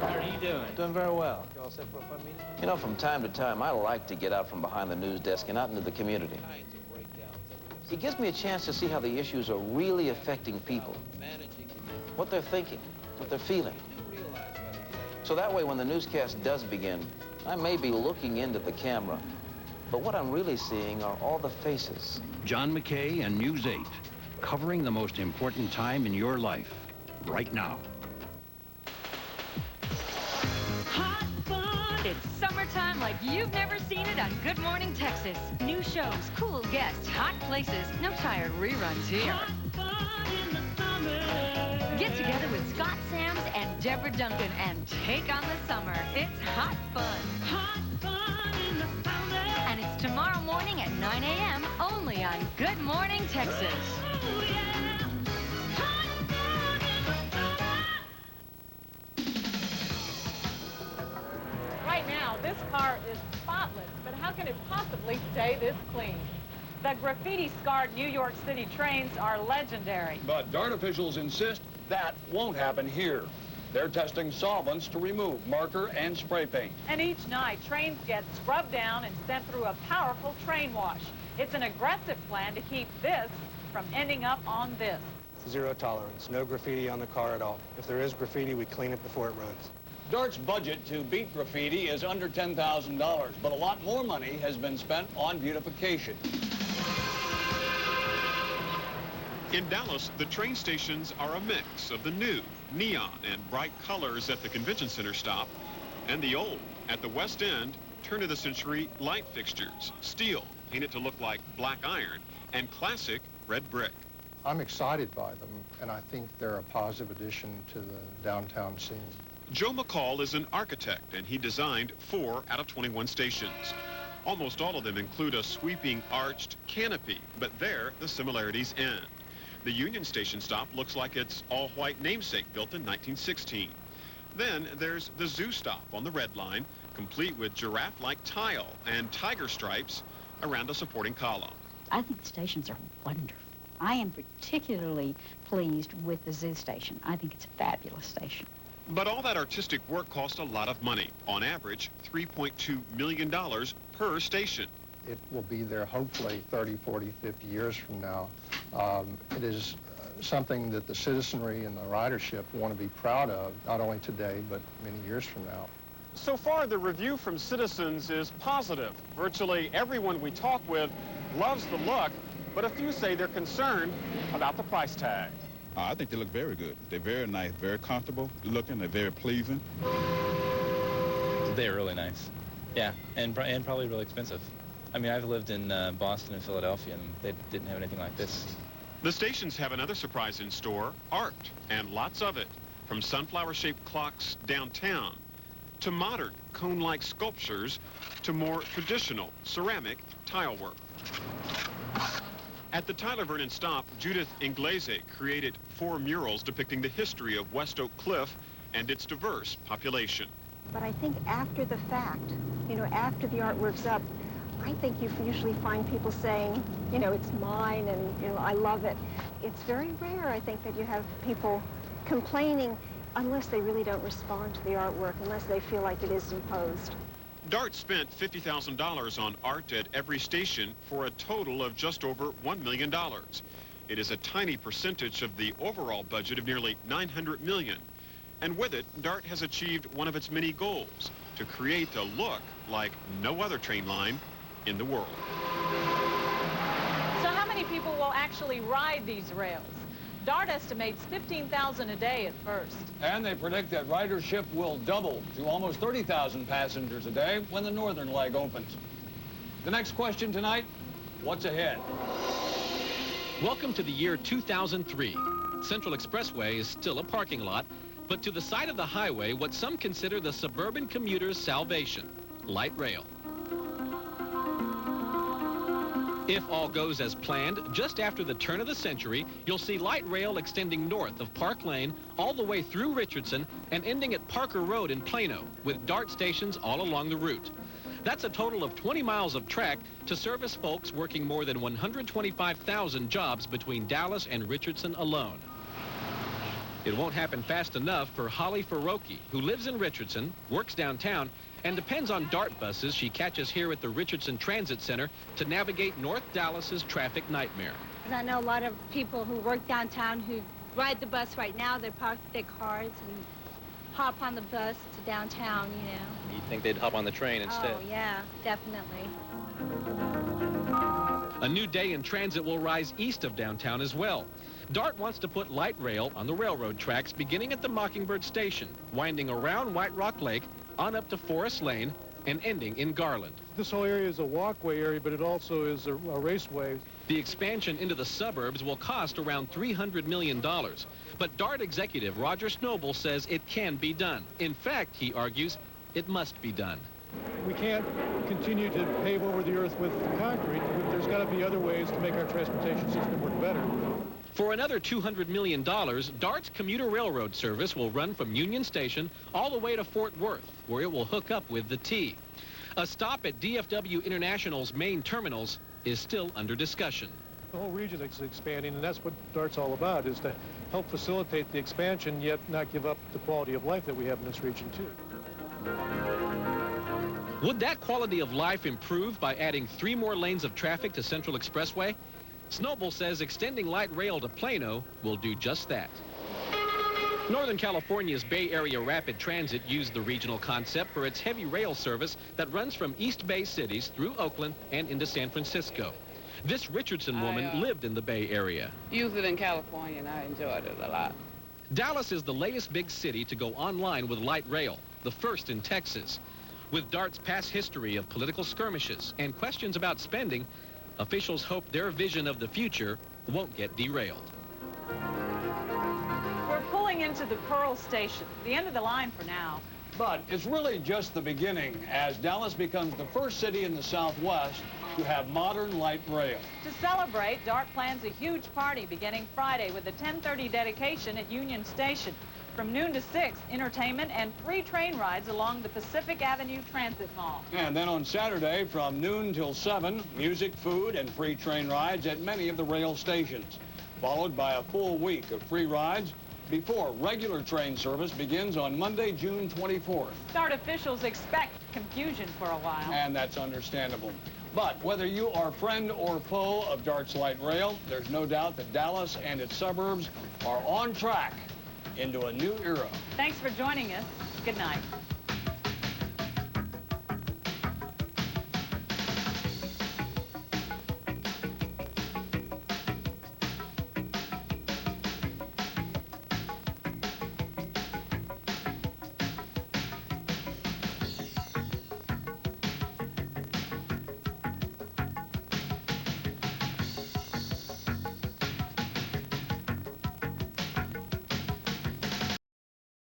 How are you doing? Doing very well. You all set for a fun meeting? You know, from time to time, I like to get out from behind the news desk and out into the community. It gives me a chance to see how the issues are really affecting people, what they're thinking, what they're feeling. So that way, when the newscast does begin, I may be looking into the camera, but what I'm really seeing are all the faces. John McKay and News 8, covering the most important time in your life, right now. Hot fun! It's summertime like you've never seen it on Good Morning Texas. New shows, cool guests, hot places, no tired reruns here. Hot fun in the summer. Get together with Scott Sams and Deborah Duncan and take on the summer. It's hot fun. Hot fun in the summer. And it's tomorrow morning at 9 a.m. only on Good Morning Texas. Oh, yeah. Hot fun in the summer. Right now, this car is spotless, but how can it possibly stay this clean? The graffiti-scarred New York City trains are legendary. But DART officials insist that won't happen here. They're testing solvents to remove marker and spray paint. And each night, trains get scrubbed down and sent through a powerful train wash. It's an aggressive plan to keep this from ending up on this. Zero tolerance, no graffiti on the car at all. If there is graffiti, we clean it before it runs. DART's budget to beat graffiti is under $10,000, but a lot more money has been spent on beautification. In Dallas, the train stations are a mix of the new, neon, and bright colors at the Convention Center stop, and the old, at the West End, turn-of-the-century light fixtures, steel, painted to look like black iron, and classic red brick. I'm excited by them, and I think they're a positive addition to the downtown scene. Joe McCall is an architect, and he designed 4 out of 21 stations. Almost all of them include a sweeping arched canopy, but there the similarities end. The Union Station stop looks like its all-white namesake built in 1916. Then there's the Zoo stop on the Red Line, complete with giraffe-like tile and tiger stripes around a supporting column. I think the stations are wonderful. I am particularly pleased with the Zoo station. I think it's a fabulous station. But all that artistic work cost a lot of money. On average, $3.2 million per station. It will be there hopefully 30, 40, 50 years from now. It is something that the citizenry and the ridership want to be proud of, not only today, but many years from now. So far, the review from citizens is positive. Virtually everyone we talk with loves the look, but a few say they're concerned about the price tag. I think they look very good. They're very nice, very comfortable looking, they're very pleasing. They're really nice. Yeah, and probably really expensive. I mean, I've lived in Boston and Philadelphia, and they didn't have anything like this. The stations have another surprise in store, art, and lots of it. From sunflower-shaped clocks downtown, to modern cone-like sculptures, to more traditional ceramic tile work. At the Tyler Vernon stop, Judith Inglese created 4 murals depicting the history of West Oak Cliff and its diverse population. But I think after the fact, you know, after the artwork's up, I think you usually find people saying, you know, it's mine and, you know, I love it. It's very rare, I think, that you have people complaining unless they really don't respond to the artwork, unless they feel like it is imposed. DART spent $50,000 on art at every station for a total of just over $1 million. It is a tiny percentage of the overall budget of nearly $900 million. And with it, DART has achieved one of its many goals, to create a look like no other train line in the world. So how many people will actually ride these rails? DART estimates 15,000 a day at first. And they predict that ridership will double to almost 30,000 passengers a day when the northern leg opens. The next question tonight, what's ahead? Welcome to the year 2003. Central Expressway is still a parking lot, but to the side of the highway, what some consider the suburban commuter's salvation, light rail. If all goes as planned, just after the turn of the century, you'll see light rail extending north of Park Lane all the way through Richardson and ending at Parker Road in Plano, with DART stations all along the route. That's a total of 20 miles of track to service folks working more than 125,000 jobs between Dallas and Richardson alone. It won't happen fast enough for Holly Faroki, who lives in Richardson, works downtown, and depends on DART buses she catches here at the Richardson Transit Center to navigate North Dallas's traffic nightmare. I know a lot of people who work downtown who ride the bus right now. They park their cars and hop on the bus to downtown, you know. You'd think they'd hop on the train instead. Oh, yeah, definitely. A new day in transit will rise east of downtown as well. DART wants to put light rail on the railroad tracks beginning at the Mockingbird Station, winding around White Rock Lake, on up to Forest Lane, and ending in Garland. This whole area is a walkway area, but it also is a raceway. The expansion into the suburbs will cost around $300 million. But DART executive Roger Snobel says it can be done. In fact, he argues, it must be done. We can't continue to pave over the earth with concrete. There's got to be other ways to make our transportation system work better. For another $200 million, DART's commuter railroad service will run from Union Station all the way to Fort Worth, where it will hook up with the T. A stop at DFW International's main terminals is still under discussion. The whole region is expanding, and that's what DART's all about, is to help facilitate the expansion, yet not give up the quality of life that we have in this region, too. Would that quality of life improve by adding 3 more lanes of traffic to Central Expressway? Snobel says extending light rail to Plano will do just that. Northern California's Bay Area Rapid Transit used the regional concept for its heavy rail service that runs from East Bay cities through Oakland and into San Francisco. This Richardson woman lived in the Bay Area. Used it in California, and I enjoyed it a lot. Dallas is the latest big city to go online with light rail, the first in Texas. With DART's past history of political skirmishes and questions about spending, officials hope their vision of the future won't get derailed. We're pulling into the Pearl Station, the end of the line for now. But it's really just the beginning, as Dallas becomes the first city in the Southwest to have modern light rail. To celebrate, DART plans a huge party beginning Friday with a 10:30 dedication at Union Station. From noon to 6, entertainment and free train rides along the Pacific Avenue Transit Mall. And then on Saturday, from noon till 7, music, food, and free train rides at many of the rail stations, followed by a full week of free rides before regular train service begins on Monday, June 24th. DART officials expect confusion for a while. And that's understandable. But whether you are friend or foe of DART's light rail, there's no doubt that Dallas and its suburbs are on track into a new era. Thanks for joining us. Good night.